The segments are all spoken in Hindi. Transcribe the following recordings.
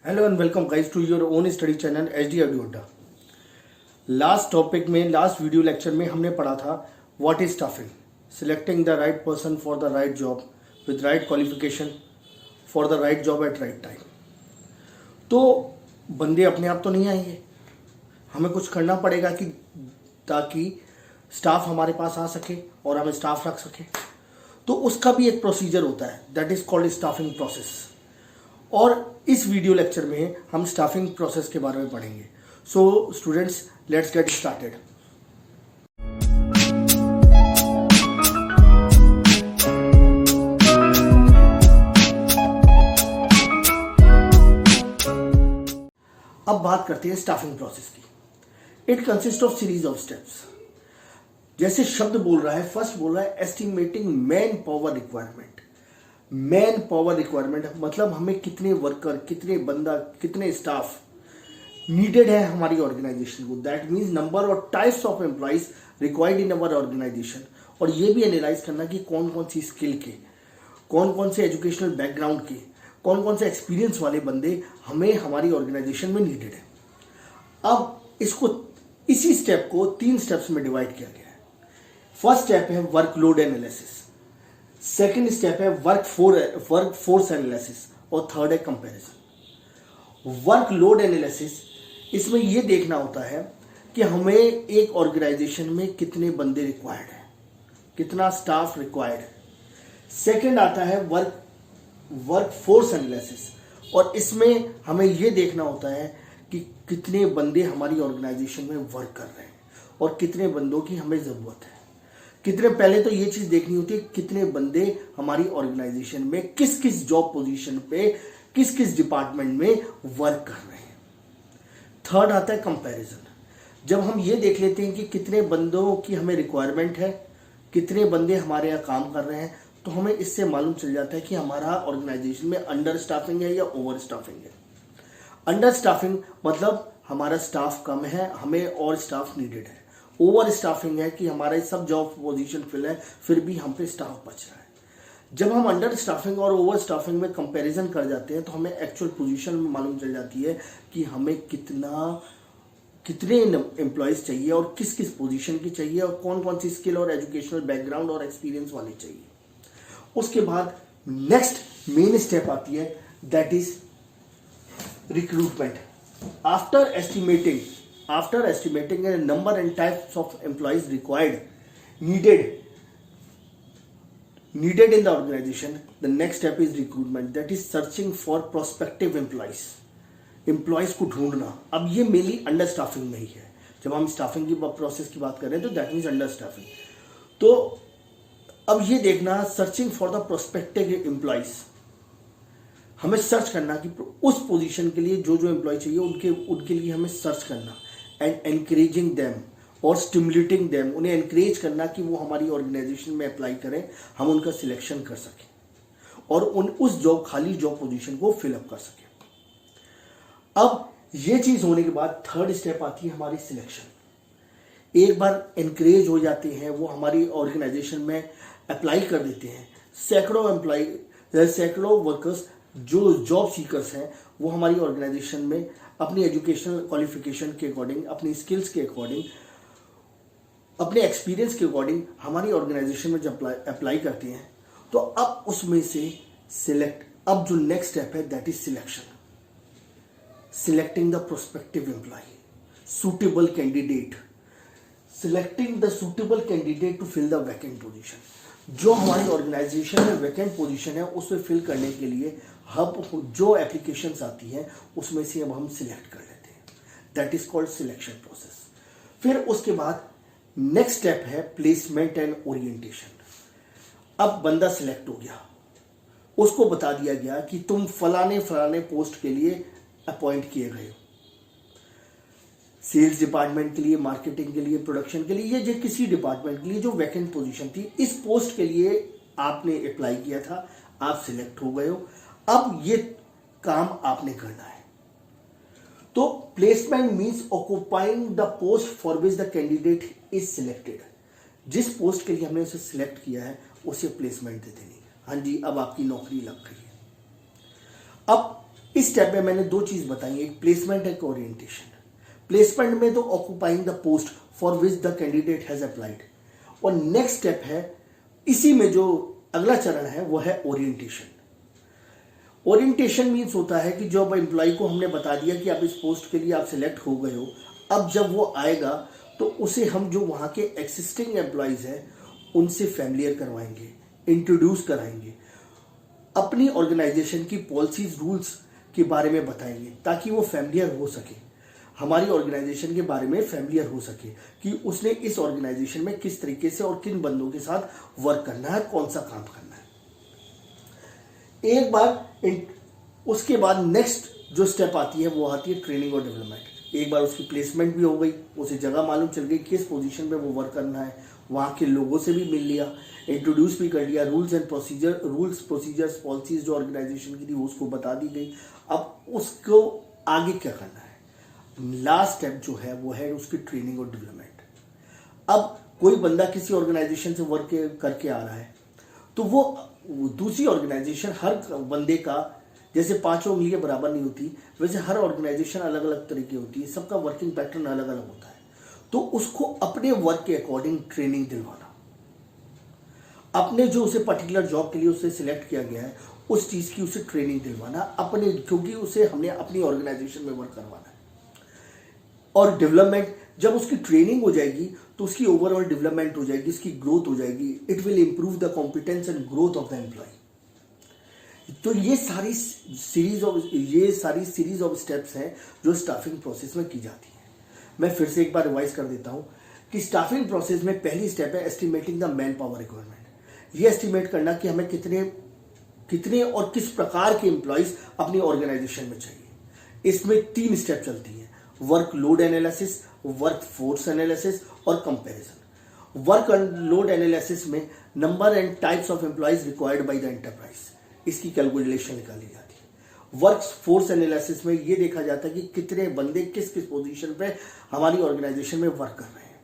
Hello and welcome guys to your own study channel HD Adda. Last topic में लास्ट वीडियो लेक्चर में हमने पढ़ा था what is staffing, selecting the right person for the right job with right qualification for the right job at right time. तो बंदे अपने आप तो नहीं आएंगे, हमें कुछ करना पड़ेगा कि ताकि स्टाफ हमारे पास आ सके और हमें स्टाफ रख सके। तो उसका भी एक प्रोसीजर होता है, that is called staffing process. और इस वीडियो लेक्चर में हम स्टाफिंग प्रोसेस के बारे में पढ़ेंगे। So students, let's get started. अब बात करते हैं स्टाफिंग प्रोसेस की। It consist of series of steps. जैसे शब्द बोल रहा है, फर्स्ट बोल रहा है estimating man power requirement. Man power requirement मतलब हमें कितने वर्कर, कितने बंदा, कितने स्टाफ नीडेड है हमारी ऑर्गेनाइजेशन को। दैट मीन्स नंबर और types of employees required in our organisation. और ये भी एनालाइज करना कि कौन कौन सी स्किल के, कौन कौन से एजुकेशनल बैकग्राउंड के, कौन कौन से एक्सपीरियंस वाले बंदे हमें हमारी ऑर्गेनाइजेशन में नीडेड है। अब इसी स्टेप को 3 स्टेप्स में डिवाइड किया गया है। फर्स्ट स्टेप है वर्कलोड एनालिसिस, सेकेंड स्टेप है वर्क फोर्स एनालिसिस और थर्ड है कंपैरिजन। वर्कलोड एनालिसिस, इसमें यह देखना होता है कि हमें एक ऑर्गेनाइजेशन में कितने बंदे रिक्वायर्ड है, कितना स्टाफ रिक्वायर्ड है। सेकेंड आता है वर्क फोर्स एनालिसिस, और इसमें हमें यह देखना होता है कि कितने बंदे हमारी ऑर्गेनाइजेशन में वर्क कर रहे हैं और कितने बंदों की हमें जरूरत है। कितने, पहले तो ये चीज देखनी होती है कितने बंदे हमारी ऑर्गेनाइजेशन में किस किस जॉब पोजीशन पे, किस किस डिपार्टमेंट में वर्क कर रहे हैं। थर्ड आता है कंपैरिजन। जब हम ये देख लेते हैं कि कितने बंदों की हमें रिक्वायरमेंट है, कितने बंदे हमारे यहाँ काम कर रहे हैं, तो हमें इससे मालूम चल जाता है कि हमारा ऑर्गेनाइजेशन में अंडर स्टाफिंग है या ओवर स्टाफिंग है। अंडर स्टाफिंग मतलब हमारा स्टाफ कम है, हमें और स्टाफ नीडेड है। ओवर स्टाफिंग है कि हमारे सब जॉब पोजीशन फिल है, फिर भी हम पे स्टाफ बच रहा है। जब हम अंडर स्टाफिंग और ओवर स्टाफिंग में कंपैरिजन कर जाते हैं तो हमें एक्चुअल पोजीशन में मालूम चल जाती है कि हमें कितने एम्प्लॉयज चाहिए और किस किस पोजीशन की चाहिए और कौन कौन सी स्किल और एजुकेशनल बैकग्राउंड और एक्सपीरियंस वाले चाहिए। उसके बाद नेक्स्ट मेन स्टेप आती है, that is recruitment. After estimating a number and types of employees needed in the organization, the next step is recruitment, that is searching for prospective employees को ढूंढना। अब ये मेनली अंडर स्टाफिंग में ही है। जब हम स्टाफिंग की प्रोसेस की बात कर रहे हैं तो दैट मीन्स अंडर स्टाफिंग। तो अब ये देखना, searching for the prospective employees, हमें सर्च करना कि उस पोजीशन के लिए जो एम्प्लॉय चाहिए उनके लिए हमें सर्च करना। एंड एनकरेजिंग देम और स्टिमुलेटिंग देम, उन्हें एनकरेज करना कि वो हमारी ऑर्गेनाइजेशन में अप्लाई करें, हम उनका सिलेक्शन कर सकें और उस खाली जॉब पोजीशन को फिलअप कर सकें। अब ये चीज होने के बाद थर्ड स्टेप आती है हमारी सिलेक्शन। एक बार एनकरेज हो जाते हैं, वो हमारी ऑर्गेनाइजेशन में अप्लाई कर देते हैं, सैकड़ों वर्कर्स जो जॉब सीकर्स हैं वो हमारी ऑर्गेनाइजेशन में अपनी एजुकेशनल क्वालिफिकेशन के अकॉर्डिंग, अपनी स्किल्स के अकॉर्डिंग, अपने एक्सपीरियंस के अकॉर्डिंग हमारी ऑर्गेनाइजेशन में जब अप्लाई करते हैं तो अब उसमें से सिलेक्ट, अब जो नेक्स्ट स्टेप है that is selection. Selecting the prospective employee, suitable candidate, selecting the suitable candidate to fill the vacant position. जो हमारी ऑर्गेनाइजेशन में वैकेंट पोजीशन है उसे फिल करने के लिए हम जो एप्लीकेशंस आती हैं उसमें से अब हम सिलेक्ट कर लेते हैं, that is called selection process. फिर उसके बाद नेक्स्ट स्टेप है प्लेसमेंट एंड ओरिएंटेशन। अब बंदा सिलेक्ट हो गया, उसको बता दिया गया कि तुम फलाने पोस्ट के लिए अपॉइंट किए गए हो, सेल्स डिपार्टमेंट के लिए, मार्केटिंग के लिए, प्रोडक्शन के लिए, ये जो किसी डिपार्टमेंट के लिए जो वैकेंट पोजीशन थी, इस पोस्ट के लिए आपने अप्लाई किया था, आप सिलेक्ट हो गए हो, अब ये काम आपने करना है। तो placement means occupying the post for which the candidate is selected. जिस पोस्ट के लिए हमने उसे सिलेक्ट किया है उसे प्लेसमेंट दे देनी। हाँ जी, अब आपकी नौकरी लग गई है। अब इस स्टेप में मैंने दो चीज बताई, एक प्लेसमेंट, एक ओरिएंटेशन। प्लेसमेंट में तो occupying the post for which the candidate has applied, और नेक्स्ट स्टेप है इसी में जो अगला चरण है वो है ओरिएंटेशन। ओरिएंटेशन मीन्स होता है कि जब एम्प्लॉय को हमने बता दिया कि आप इस पोस्ट के लिए आप सिलेक्ट हो गए हो, अब जब वो आएगा तो उसे हम जो वहां के एक्सिस्टिंग एम्प्लॉयज हैं उनसे फैमिलियर करवाएंगे, इंट्रोड्यूस कराएंगे, अपनी ऑर्गेनाइजेशन की पॉलिसीज रूल्स के बारे में बताएंगे ताकि वो फैमिलियर हो सके, हमारी ऑर्गेनाइजेशन के बारे में फैमिलियर हो सके कि उसने इस ऑर्गेनाइजेशन में किस तरीके से और किन बंदों के साथ वर्क करना है, कौन सा काम करना है। एक बार उसके बाद नेक्स्ट जो स्टेप आती है वो आती है ट्रेनिंग और डेवलपमेंट। एक बार उसकी प्लेसमेंट भी हो गई, उसे जगह मालूम चल गई किस पोजीशन पे वो वर्क करना है, वहाँ के लोगों से भी मिल लिया, इंट्रोड्यूस भी कर लिया, रूल्स प्रोसीजर्स पॉलिसीज जो ऑर्गेनाइजेशन की थी वो उसको बता दी गई। अब उसको आगे क्या करना है, लास्ट स्टेप जो है वो है उसकी ट्रेनिंग और डेवलपमेंट। अब कोई बंदा किसी ऑर्गेनाइजेशन से वर्क करके आ रहा है तो वो दूसरी ऑर्गेनाइजेशन, हर बंदे का जैसे पांचों उंगलियां बराबर नहीं होती वैसे हर ऑर्गेनाइजेशन अलग अलग तरीके होती है, सबका वर्किंग पैटर्न अलग अलग होता है। तो उसको अपने वर्क के अकॉर्डिंग ट्रेनिंग दिलवाना, अपने जो उसे पर्टिकुलर जॉब के लिए उसे सिलेक्ट किया गया है उस चीज की उसे ट्रेनिंग दिलवाना अपने, क्योंकि उसे हमने अपनी ऑर्गेनाइजेशन में वर्क करवाना है। और डेवलपमेंट, जब उसकी ट्रेनिंग हो जाएगी तो उसकी ओवरऑल डेवलपमेंट हो जाएगी, उसकी ग्रोथ हो जाएगी, it will improve the competence and growth of the employee. तो ये सारी सीरीज ऑफ स्टेप्स हैं जो स्टाफिंग प्रोसेस में की जाती है। मैं फिर से एक बार रिवाइज कर देता हूं कि स्टाफिंग प्रोसेस में पहली स्टेप है estimating the man power requirement. ये एस्टिमेट करना कि हमें कितने और किस प्रकार के एम्प्लॉयज अपनी ऑर्गेनाइजेशन में चाहिए। इसमें 3 स्टेप चलती हैं, work load analysis, work force analysis और कंपैरिजन। वर्क लोड एनालिसिस में number and types of employees required by the enterprise, इसकी कैलकुलेशन निकाली जाती है। वर्क फोर्स एनालिसिस में ये देखा जाता है कि कितने बंदे किस किस पोजीशन पे हमारी ऑर्गेनाइजेशन में वर्क कर रहे हैं।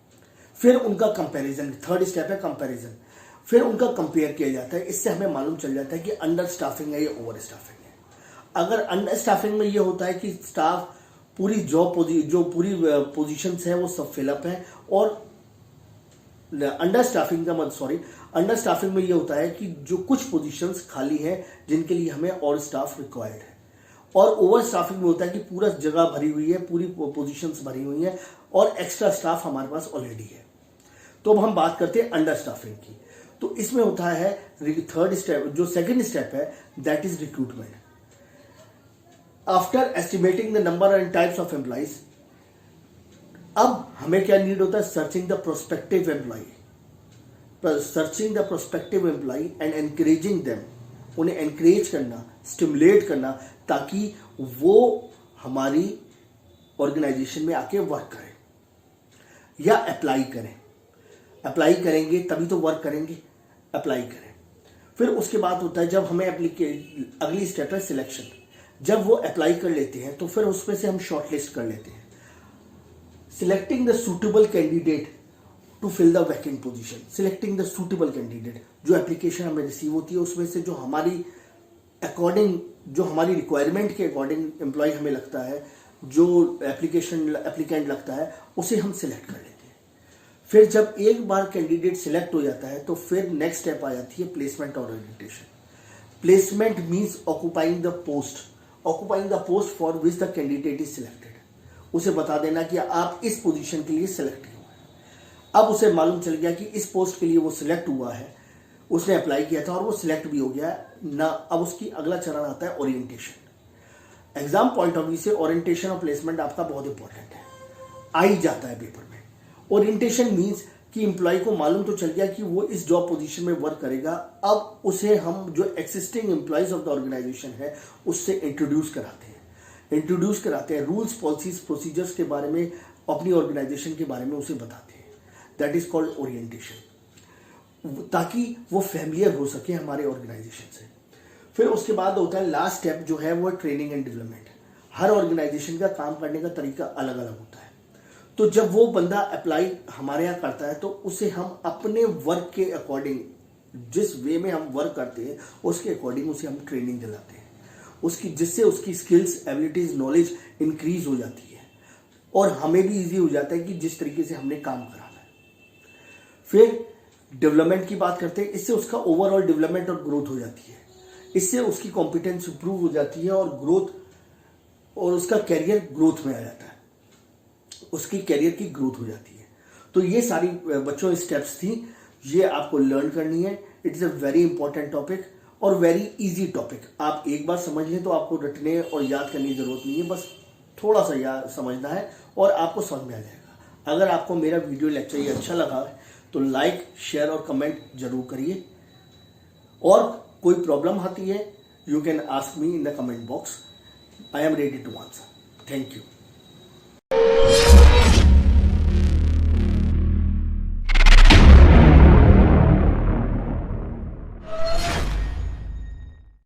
फिर उनका कंपैरिजन, थर्ड स्टेप है कंपैरिजन, फिर उनका कंपेयर किया जाता है। इससे हमें मालूम चल जाता है कि अंडर स्टाफिंग है या ओवर स्टाफिंग है। अगर अंडर स्टाफिंग में ये होता है कि स्टाफ पूरी जो पूरी पोजीशंस हैं वो सब फिलअप हैं, और अंडर स्टाफिंग में ये होता है कि जो कुछ पोजीशंस खाली हैं जिनके लिए हमें और स्टाफ रिक्वायर्ड है। और ओवर स्टाफिंग में होता है कि पूरा जगह भरी हुई है, पूरी पोजीशंस भरी हुई हैं और एक्स्ट्रा स्टाफ हमारे पास ऑलरेडी है। तो अब हम बात करते हैं अंडर स्टाफिंग की। तो इसमें होता है थर्ड स्टेप, जो सेकंड स्टेप है that is recruitment. After estimating the number and types of employees, अब हमें क्या नीड होता है, searching the prospective employee and encouraging them, उन्हें एनकरेज करना, स्टिमुलेट करना ताकि वो हमारी ऑर्गेनाइजेशन में आके वर्क करें या अप्लाई करें। अप्लाई करेंगे तभी तो वर्क करेंगे, अप्लाई करें। फिर उसके बाद होता है जब हमें अगली स्टेप है सिलेक्शन। जब वो अप्लाई कर लेते हैं तो फिर उसमें से हम शॉर्टलिस्ट कर लेते हैं, selecting the suitable candidate to fill the vacant position. Selecting the suitable candidate, जो एप्लीकेशन हमें रिसीव होती है उसमें से जो हमारी रिक्वायरमेंट के अकॉर्डिंग एम्प्लॉय हमें लगता है, जो एप्लीकेंट लगता है, उसे हम सिलेक्ट कर लेते हैं। फिर जब एक बार कैंडिडेट सिलेक्ट हो जाता है तो फिर नेक्स्ट स्टेप आ जाती है प्लेसमेंट और orientation. Placement means occupying the post for which the candidate is selected. उसे बता देना कि आप इस पोजीशन के लिए सिलेक्ट हुए हैं। अब उसे मालूम चल गया कि इस पोस्ट के लिए वो सिलेक्ट हुआ है, उसने अप्लाई किया था और वो सिलेक्ट भी हो गया ना। अब उसकी अगला चरण आता है orientation. Exam point of view से ओरिएंटेशन और प्लेसमेंट आपका बहुत इंपॉर्टेंट है, आ ही जाता है पेपर में। ओरिएंटेशन मीन्स कि एम्प्लॉय को मालूम तो चल गया कि वो इस जॉब पोजीशन में वर्क करेगा। अब उसे हम जो existing employees of the organisation है उससे इंट्रोड्यूस कराते हैं, रूल्स पॉलिसीज प्रोसीजर्स के बारे में, अपनी ऑर्गेनाइजेशन के बारे में उसे बताते हैं। दैट इज कॉल्ड ओरिएंटेशन, ताकि वो फैमिलियर हो सके हमारे ऑर्गेनाइजेशन से। फिर उसके बाद होता है लास्ट स्टेप जो है वो ट्रेनिंग एंड डेवलपमेंट। हर ऑर्गेनाइजेशन का काम करने का तरीका अलग अलग होता है। तो जब वो बंदा अप्लाई हमारे यहाँ करता है तो उसे हम अपने वर्क के अकॉर्डिंग, जिस वे में हम वर्क करते हैं उसके अकॉर्डिंग उसे हम ट्रेनिंग दिलाते हैं। उसकी, जिससे उसकी स्किल्स, एबिलिटीज, नॉलेज इंक्रीज हो जाती है और हमें भी इजी हो जाता है कि जिस तरीके से हमने काम कराना है। फिर डेवलपमेंट की बात करते हैं, इससे उसका ओवरऑल डेवलपमेंट और ग्रोथ हो जाती है, इससे उसकी कॉम्पिटेंस इंप्रूव हो जाती है और ग्रोथ, और उसका कैरियर ग्रोथ में आ जाता है, उसकी कैरियर की ग्रोथ हो जाती है। तो ये सारी बच्चों स्टेप्स थी, ये आपको लर्न करनी है। It is a very important topic और वेरी इजी टॉपिक। आप एक बार समझ लें तो आपको रटने और याद करने की ज़रूरत नहीं है, बस थोड़ा सा याद समझना है और आपको समझ में आ जाएगा। अगर आपको मेरा वीडियो लेक्चर ये अच्छा लगा है तो लाइक, शेयर और कमेंट जरूर करिए, और कोई प्रॉब्लम आती है you can ask me in the comment box. I am ready to answer. Thank you.